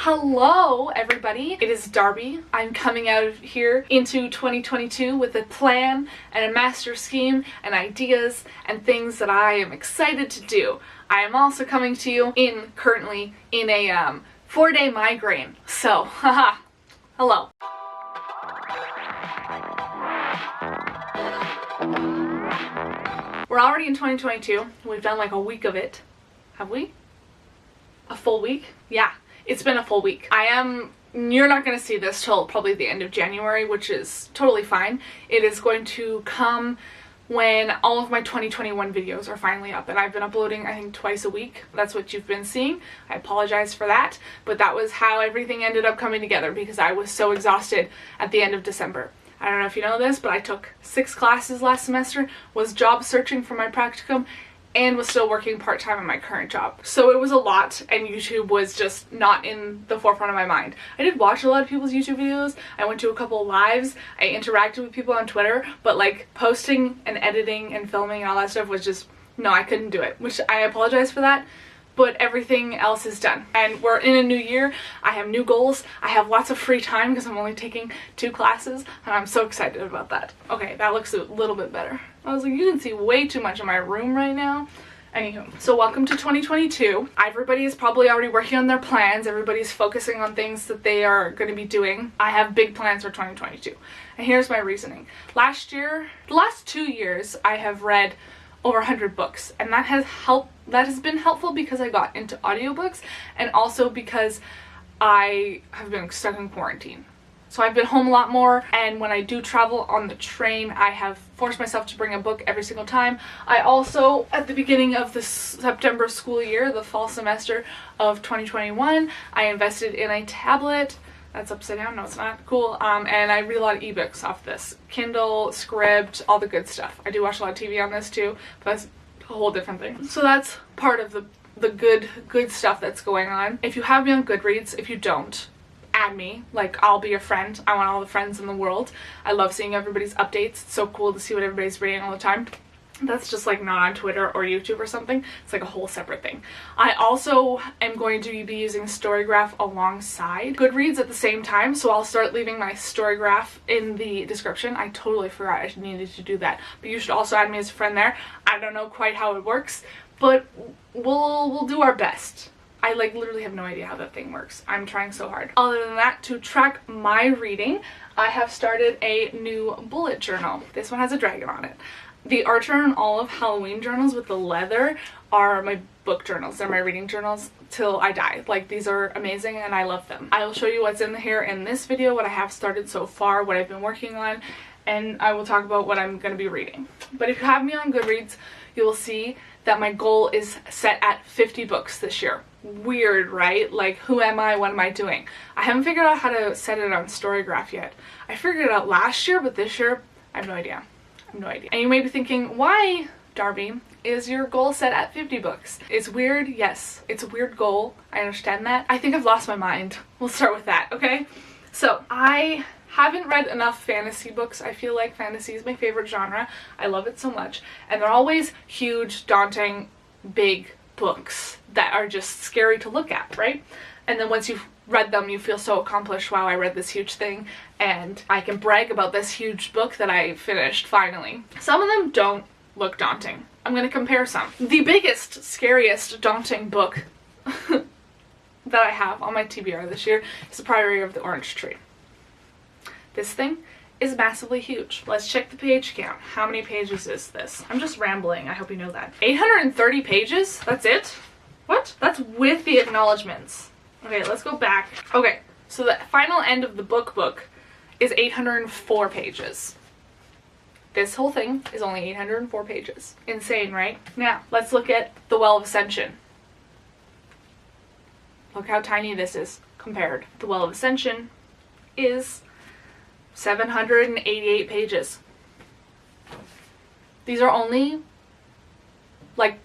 Hello everybody, it is Darby. I'm coming out of here into 2022 with a plan and a master scheme and ideas and things that I am excited to do. I am also coming to you currently in a 4-day migraine. So, haha, hello. We're already in 2022. We've done like a week of it. Have we? A full week? Yeah. It's been a full week. You're not going to see this till probably the end of January, which is totally fine. It is going to come when all of my 2021 videos are finally up, and I've been uploading I think twice a week. That's what you've been seeing. I apologize for that, but that was how everything ended up coming together because I was so exhausted at the end of December. I don't know if you know this, but I took 6 classes last semester, was job searching for my practicum, and was still working part-time in my current job. So it was a lot, and YouTube was just not in the forefront of my mind. I did watch a lot of people's YouTube videos, I went to a couple lives, I interacted with people on Twitter, but like posting and editing and filming and all that stuff was just, no, I couldn't do it, which I apologize for that. But everything else is done. And we're in a new year, I have new goals, I have lots of free time because I'm only taking 2 classes, and I'm so excited about that. Okay, that looks a little bit better. I was like, you can see way too much of my room right now. Anywho, so welcome to 2022. Everybody is probably already working on their plans, everybody's focusing on things that they are going to be doing. I have big plans for 2022, and here's my reasoning. The last 2 years, I have read over 100 books, and that has been helpful because I got into audiobooks and also because I have been stuck in quarantine. So I've been home a lot more, and when I do travel on the train, I have forced myself to bring a book every single time. I also, at the beginning of the September school year, the fall semester of 2021, I invested in a tablet. That's upside down, no it's not, cool, and I read a lot of ebooks off this. Kindle, Scribd, all the good stuff. I do watch a lot of TV on this too, but that's a whole different thing. So that's part of the good stuff that's going on. If you have me on Goodreads, if you don't, add me, like I'll be your friend. I want all the friends in the world. I love seeing everybody's updates. It's so cool to see what everybody's reading all the time. That's just like not on Twitter or YouTube or something. It's like a whole separate thing. I also am going to be using Storygraph alongside Goodreads at the same time, so I'll start leaving my Storygraph in the description. I totally forgot I needed to do that, but you should also add me as a friend there. I don't know quite how it works, but we'll do our best. I like literally have no idea how that thing works. I'm trying so hard. Other than that, to track my reading, I have started a new bullet journal. This one has a dragon on it. The Archer and Olive Halloween journals with the leather are my book journals. They're my reading journals till I die. Like, these are amazing and I love them. I will show you what's in here in this video, what I have started so far, what I've been working on, and I will talk about what I'm going to be reading. But if you have me on Goodreads, you will see that my goal is set at 50 books this year. Weird, right? Like, who am I? What am I doing? I haven't figured out how to set it on Storygraph yet. I figured it out last year, but this year, I have no idea. No idea. And you may be thinking, why, Darby, is your goal set at 50 books? It's weird, yes. It's a weird goal. I understand that. I think I've lost my mind. We'll start with that, okay? So, I haven't read enough fantasy books. I feel like fantasy is my favorite genre. I love it so much. And they're always huge, daunting, big books that are just scary to look at, right? And then once you've read them, you feel so accomplished. Wow, I read this huge thing, and I can brag about this huge book that I finished finally. Some of them don't look daunting. I'm going to compare some. The biggest, scariest, daunting book that I have on my TBR this year is The Priory of the Orange Tree. This thing is massively huge. Let's check the page count. How many pages is this? I'm just rambling. I hope you know that. 830 pages? That's it? What? That's with the acknowledgements. Okay, let's go back. Okay, so the final end of the book is 804 pages. This whole thing is only 804 pages. Insane, right? Now, let's look at The Well of Ascension. Look how tiny this is compared. The Well of Ascension is 788 pages. These are only like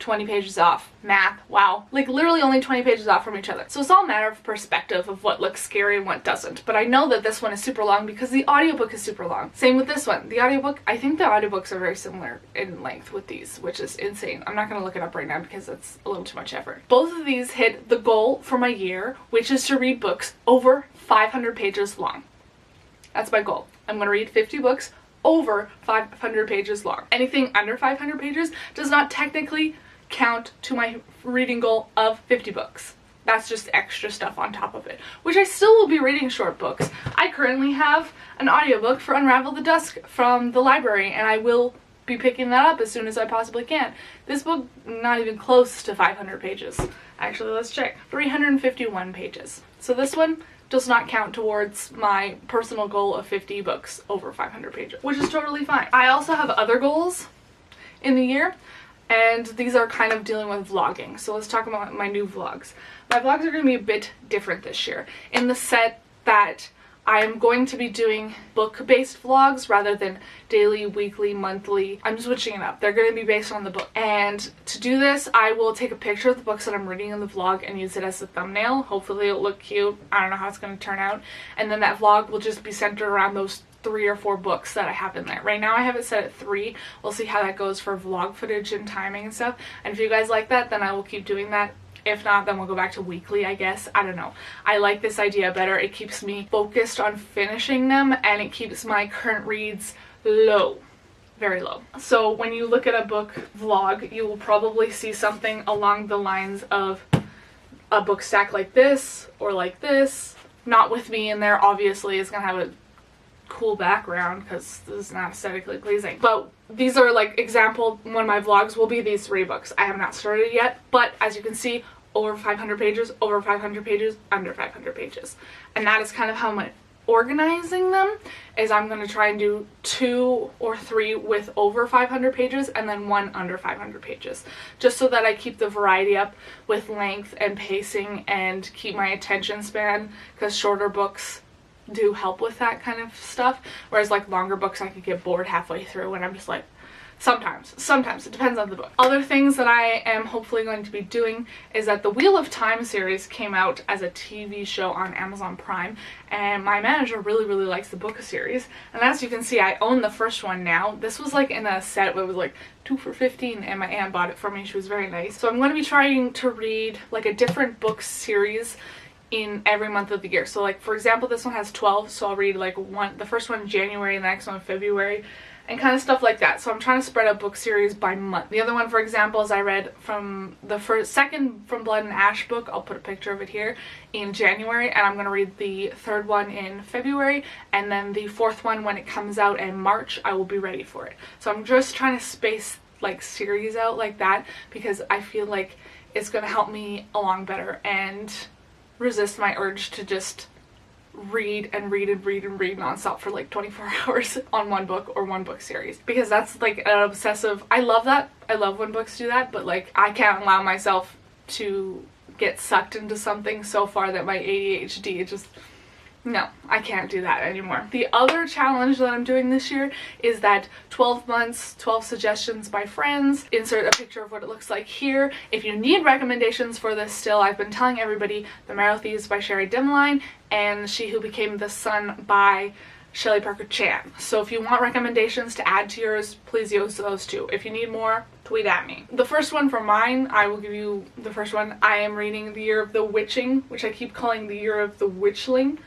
20 pages off. Math, wow. Like literally only 20 pages off from each other. So it's all a matter of perspective of what looks scary and what doesn't. But I know that this one is super long because the audiobook is super long. Same with this one. The audiobook, I think the audiobooks are very similar in length with these, which is insane. I'm not going to look it up right now because it's a little too much effort. Both of these hit the goal for my year, which is to read books over 500 pages long. That's my goal. I'm going to read 50 books over 500 pages long. Anything under 500 pages does not technically count to my reading goal of 50 books. That's just extra stuff on top of it, which I still will be reading short books. I currently have an audiobook for Unravel the Dusk from the library, and I will be picking that up as soon as I possibly can. This book, not even close to 500 pages. Actually, let's check. 351 pages. So this one does not count towards my personal goal of 50 books over 500 pages, which is totally fine. I also have other goals in the year, and these are kind of dealing with vlogging. So let's talk about my new vlogs. My vlogs are going to be a bit different this year in the set that I am going to be doing book-based vlogs rather than daily, weekly, monthly. I'm switching it up. They're going to be based on the book. And to do this, I will take a picture of the books that I'm reading in the vlog and use it as a thumbnail. Hopefully it'll look cute. I don't know how it's going to turn out. And then that vlog will just be centered around those 3 or 4 books that I have in there. Right now I have it set at 3. We'll see how that goes for vlog footage and timing and stuff. And if you guys like that, then I will keep doing that. If not, then we'll go back to weekly, I guess. I don't know. I like this idea better. It keeps me focused on finishing them, and it keeps my current reads low. Very low. So when you look at a book vlog, you will probably see something along the lines of a book stack like this or like this. Not with me in there, obviously. It's gonna have a cool background because this is not aesthetically pleasing. But these are like example, one of my vlogs will be these 3 books. I have not started yet, but as you can see, over 500 pages, over 500 pages, under 500 pages. And that is kind of how I'm organizing them, is I'm going to try and do 2 or 3 with over 500 pages and then 1 under 500 pages. Just so that I keep the variety up with length and pacing and keep my attention span, because shorter books do help with that kind of stuff, whereas like longer books I could get bored halfway through and I'm just like, sometimes it depends on the book. Other things that I am hopefully going to be doing is that the Wheel of Time series came out as a TV show on Amazon Prime, and my manager really likes the book series, and as you can see I own the first one now. This was like in a set where it was like 2 for $15 and my aunt bought it for me. She was very nice. So I'm going to be trying to read like a different book series in every month of the year. So like for example, this one has 12, so I'll read like the first one in January and the next one in February, and kind of stuff like that. So I'm trying to spread out book series by month. The other one, for example, is I read from the second From Blood and Ash book, I'll put a picture of it here, in January, and I'm going to read the 3rd one in February, and then the 4th one when it comes out in March, I will be ready for it. So I'm just trying to space like series out like that because I feel like it's going to help me along better and resist my urge to just read nonstop for like 24 hours on one book or one book series, because that's like an obsessive. I love that. I love when books do that, but like I can't allow myself to get sucked into something so far that my ADHD just, no, I can't do that anymore. The other challenge that I'm doing this year is that 12 months, 12 suggestions by friends. Insert a picture of what it looks like here. If you need recommendations for this still, I've been telling everybody The Marrow Thieves by Sherry Dimline and She Who Became the Sun by Shelley Parker Chan. So if you want recommendations to add to yours, please use those too. If you need more, tweet at me. The first one for mine, I will give you the first one. I am reading The Year of the Witching, which I keep calling The Year of the Witchling,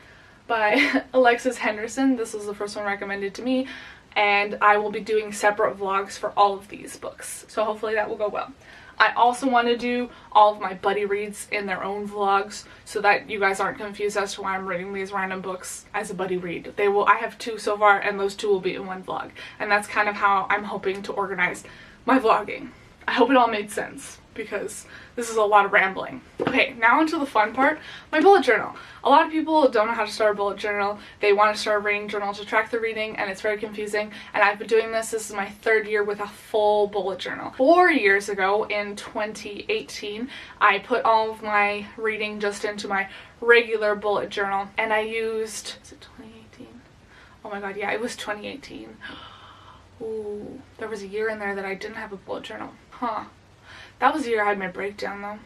by Alexis Henderson. This was the first one recommended to me, and I will be doing separate vlogs for all of these books, so hopefully that will go well. I also want to do all of my buddy reads in their own vlogs so that you guys aren't confused as to why I'm reading these random books as a buddy read. I have 2 so far, and those 2 will be in one vlog, and that's kind of how I'm hoping to organize my vlogging. I hope it all made sense, because this is a lot of rambling. Okay, now into the fun part, my bullet journal. A lot of people don't know how to start a bullet journal. They want to start a reading journal to track their reading, and it's very confusing, and I've been doing this. This is my 3rd year with a full bullet journal. 4 years ago, in 2018, I put all of my reading just into my regular bullet journal, and I used, is it 2018? Oh my god, yeah, it was 2018. Ooh, there was a year in there that I didn't have a bullet journal. Huh. That was the year I had my breakdown though.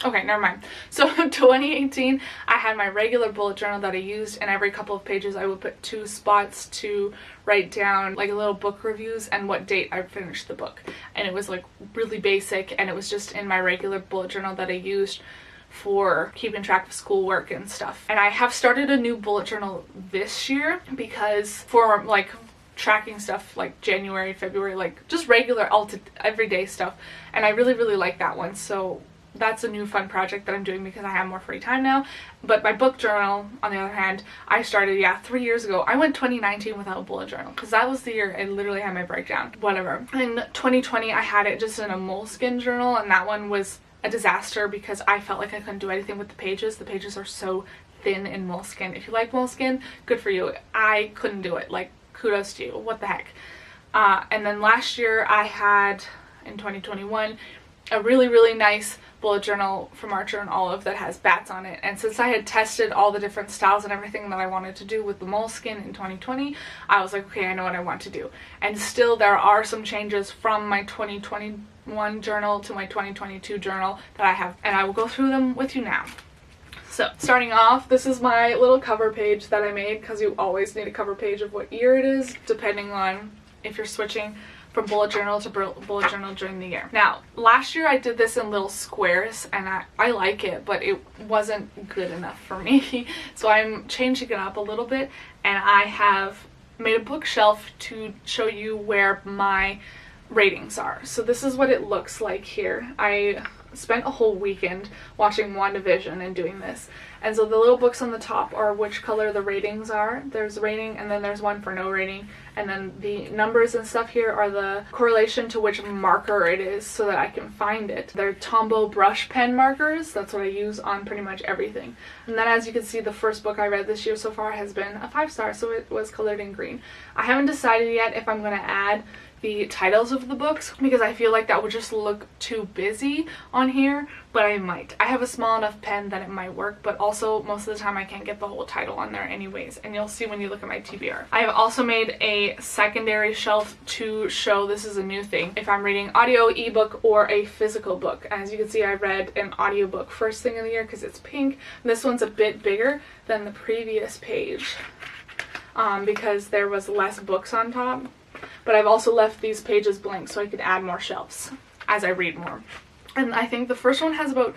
Okay, never mind. So 2018, I had my regular bullet journal that I used, and every couple of pages I would put 2 spots to write down like little book reviews and what date I finished the book. And it was like really basic, and it was just in my regular bullet journal that I used for keeping track of schoolwork and stuff. And I have started a new bullet journal this year because for like tracking stuff like January, February, like just regular everyday stuff, and I really like that one. So that's a new fun project that I'm doing because I have more free time now. But my book journal, on the other hand, I started 3 years ago. I went 2019 without a bullet journal because that was the year I literally had my breakdown. Whatever. In 2020 I had it just in a moleskin journal, and that one was a disaster because I felt like I couldn't do anything with the pages. The pages are so thin in moleskin. If you like moleskin, good for you. I couldn't do it. Like, kudos to you. What the heck. And then last year I had, in 2021, a really nice bullet journal from Archer and Olive that has bats on it. And since I had tested all the different styles and everything that I wanted to do with the moleskin in 2020, I was like, okay, I know what I want to do. And still there are some changes from my 2021 journal to my 2022 journal that I have, and I will go through them with you now. So starting off, this is my little cover page that I made, because you always need a cover page of what year it is, depending on if you're switching from bullet journal to bullet journal during the year. Now, last year I did this in little squares, and I like it, but it wasn't good enough for me. So I'm changing it up a little bit, and I have made a bookshelf to show you where my ratings are. So this is what it looks like here. I spent a whole weekend watching WandaVision and doing this. And so the little books on the top are which color the ratings are. There's rating, and then there's one for no rating. And then the numbers and stuff here are the correlation to which marker it is so that I can find it. They're Tombow brush pen markers. That's what I use on pretty much everything. And then as you can see, the first book I read this year so far has been a 5-star, so it was colored in green. I haven't decided yet if I'm going to add the titles of the books because I feel like that would just look too busy on here, but I might. I have a small enough pen that it might work, but also most of the time I can't get the whole title on there anyways, and you'll see when you look at my TBR. I have also made a secondary shelf to show, this is a new thing, if I'm reading audio, ebook, or a physical book. As you can see, I read an audiobook first thing in the year because it's pink. This one's a bit bigger than the previous page because there was less books on top. But I've also left these pages blank so I could add more shelves as I read more. And I think the first one has about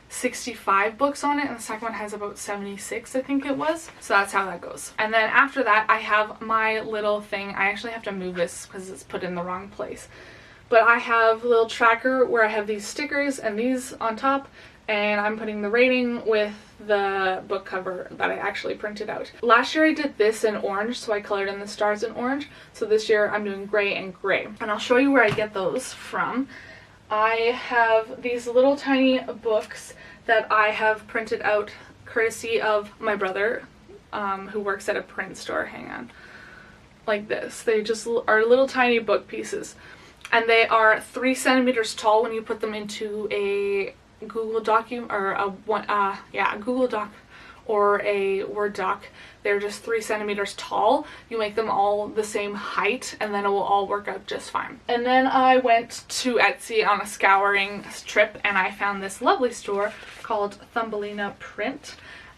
65 books on it, and the second one has about 76, I think it was. So that's how that goes. And then after that, I have my little thing. I actually have to move this because it's put in the wrong place. But I have a little tracker where I have these stickers and these on top, and I'm putting the rating with the book cover that I actually printed out. Last year I did this in orange, so I colored in the stars in orange. So this year I'm doing gray and gray. And I'll show you where I get those from. I have these little tiny books that I have printed out courtesy of my brother, who works at a print store. Hang on. Like this. They just are little tiny book pieces. And they are 3 centimeters tall when you put them into a Google document or a Google Doc or a Word doc. They're just 3 centimeters tall. You make them all the same height and then it will all work out just fine. And then I went to Etsy on a scouring trip and I found this lovely store called Thumbelina Print,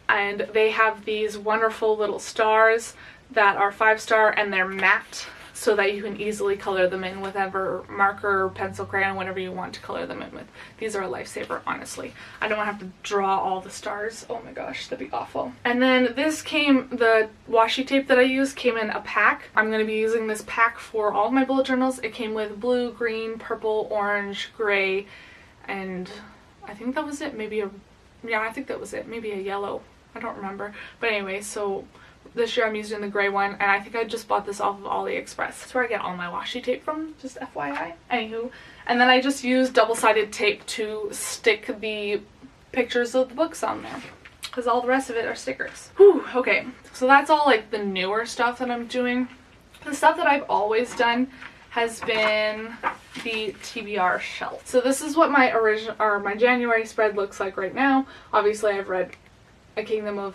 and they have these wonderful little stars that are 5-star and they're matte, so that you can easily color them in with whatever marker, pencil, crayon, whatever you want to color them in with. These are a lifesaver, honestly. I don't want to have to draw all the stars. Oh my gosh, that'd be awful. And then this came, the washi tape that I used came in a pack. I'm going to be using this pack for all of my bullet journals. It came with blue, green, purple, orange, gray, and I think that was it. I think that was it. Maybe a yellow. I don't remember. But anyway, so this year I'm using the gray one, and I think I just bought this off of AliExpress. That's where I get all my washi tape from, just FYI. Anywho, and then I just used double-sided tape to stick the pictures of the books on there, because all the rest of it are stickers. Whew, okay, so that's all like the newer stuff that I'm doing. The stuff that I've always done has been the TBR shelf. So this is what my my January spread looks like right now. Obviously I've read A Kingdom of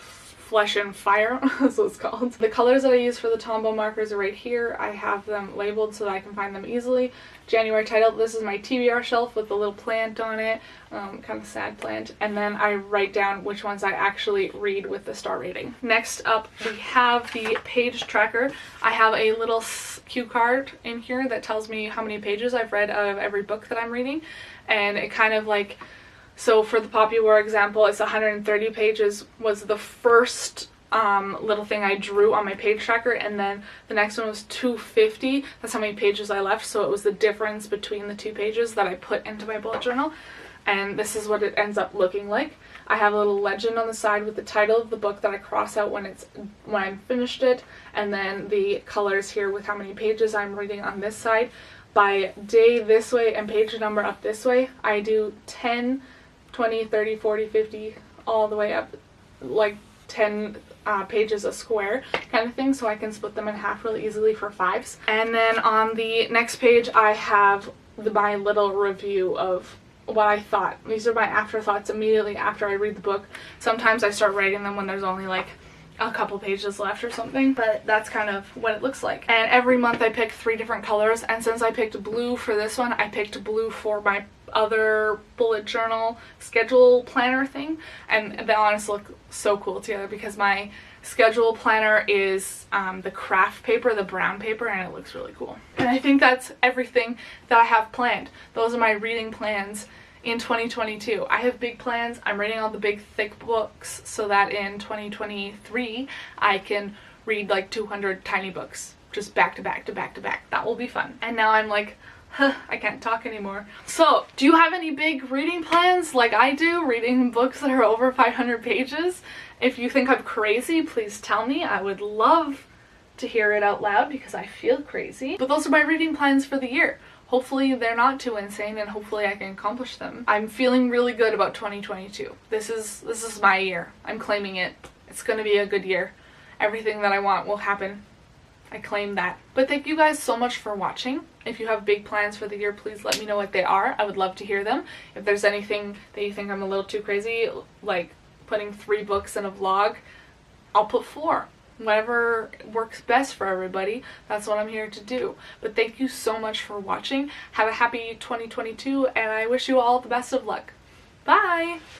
Flesh and Fire. That's what it's called. The colors that I use for the Tombow markers are right here. I have them labeled so that I can find them easily. January title, this is my TBR shelf with the little plant on it, kind of sad plant, and then I write down which ones I actually read with the star rating. Next up, we have the page tracker. I have a little cue card in here that tells me how many pages I've read out of every book that I'm reading, and it kind of like, so for the Poppy War example, it's 130 pages was the first little thing I drew on my page tracker, and then the next one was 250. That's how many pages I left, so it was the difference between the two pages that I put into my bullet journal, and this is what it ends up looking like. I have a little legend on the side with the title of the book that I cross out when I'm finished it, and then the colors here with how many pages I'm reading on this side. By day this way and page number up this way, I do 10, 20, 30, 40, 50, all the way up, like 10 pages a square kind of thing, so I can split them in half really easily for 5s. And then on the next page I have my little review of what I thought. These are my afterthoughts immediately after I read the book. Sometimes I start writing them when there's only like a couple pages left or something, but that's kind of what it looks like. And every month I pick 3 different colors, and since I picked blue for this one, I picked blue for my other bullet journal schedule planner thing, and they honestly look so cool together because my schedule planner is the craft paper, the brown paper, and it looks really cool. And I think that's everything that I have planned. Those are my reading plans in 2022. I have big plans. I'm reading all the big thick books so that in 2023 I can read like 200 tiny books just back to back to back to back. That will be fun. And now I'm like, I can't talk anymore. So, do you have any big reading plans like I do, reading books that are over 500 pages? If you think I'm crazy, please tell me. I would love to hear it out loud because I feel crazy. But those are my reading plans for the year. Hopefully they're not too insane, and hopefully I can accomplish them. I'm feeling really good about 2022. This is my year. I'm claiming it. It's gonna be a good year. Everything that I want will happen. I claim that. But thank you guys so much for watching. If you have big plans for the year, please let me know what they are. I would love to hear them. If there's anything that you think I'm a little too crazy, like putting 3 books in a vlog, I'll put 4. Whatever works best for everybody, that's what I'm here to do. But thank you so much for watching. Have a happy 2022, and I wish you all the best of luck. Bye!